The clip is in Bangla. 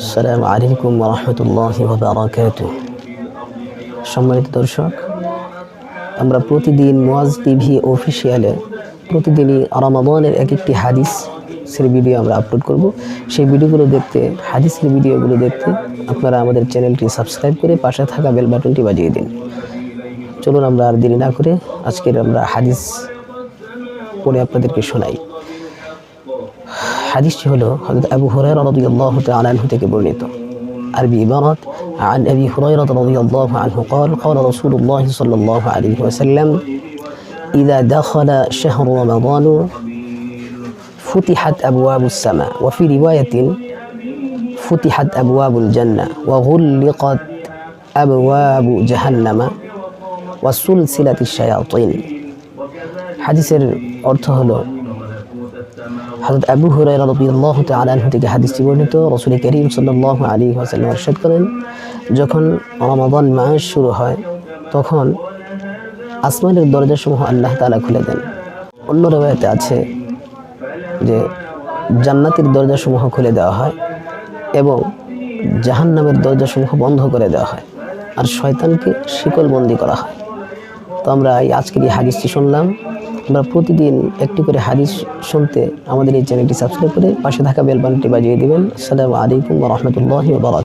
আসসালামু আলাইকুম ওয়া রাহমাতুল্লাহি ওয়া বারাকাতুহু। সম্মানিত দর্শক, আমরা প্রতিদিন মুআজ টিভি অফিসিয়ালে প্রতিদিনই রমাদানের এক একটি হাদিসের ভিডিও আমরা আপলোড করব। সেই ভিডিওগুলো দেখতে, হাদিসের ভিডিওগুলো দেখতে আপনারা আমাদের চ্যানেলটি সাবস্ক্রাইব করে পাশে থাকা বেল বাটনটি বাজিয়ে দিন। চলুন আমরা আর দেরি না করে আজকের আমরা হাদিস পড়ে আপনাদেরকে শোনাই। হাদিসটি হলো হযরত আবু হুরায়রা রাদিয়াল্লাহু তাআলা আনহু থেকে বর্ণিত। আরবি ইবারত: عن أبي هريرة رضي الله عنه قال قال رسول الله صلى الله عليه وسلم إذا دخل شهر رمضان فتحت أبواب السماء وفي رواية فتحت أبواب الجنة وغلقت أبواب جهنم وسلسلة الشياطين। হাদিসের অর্থ হলো হযরত আবু হুরায়রা রাদিয়াল্লাহু তাআলা আনহু থেকে হাদিসটি বর্ণিত। রাসূল কারীম সাল্লাল্লাহু আলাইহি ওয়াসাল্লাম ইরশাদ করেন, যখন রমাদান মাস শুরু হয় তখন আসমানের দরজাসমূহ আল্লাহ তাআলা খুলে দেন। অন্য riwayate আছে যে জান্নাতের দরজাসমূহ খুলে দেওয়া হয় এবং জাহান্নামের দরজাসমূহ বন্ধ করে দেওয়া হয় আর শয়তানকে শিকলবন্দি করা হয়। তো আমরা আজকের এই হাদিসটি শুনলাম। আমরা প্রতিদিন একটি করে হাদিস শুনতে আমাদের এই চ্যানেলটি সাবস্ক্রাইব করে পাশে থাকা বেল বাটনটি বাজিয়ে দিবেন। আসসালামু আলাইকুম ওয়া রাহমাতুল্লাহি ওয়া বারাকাতুহু।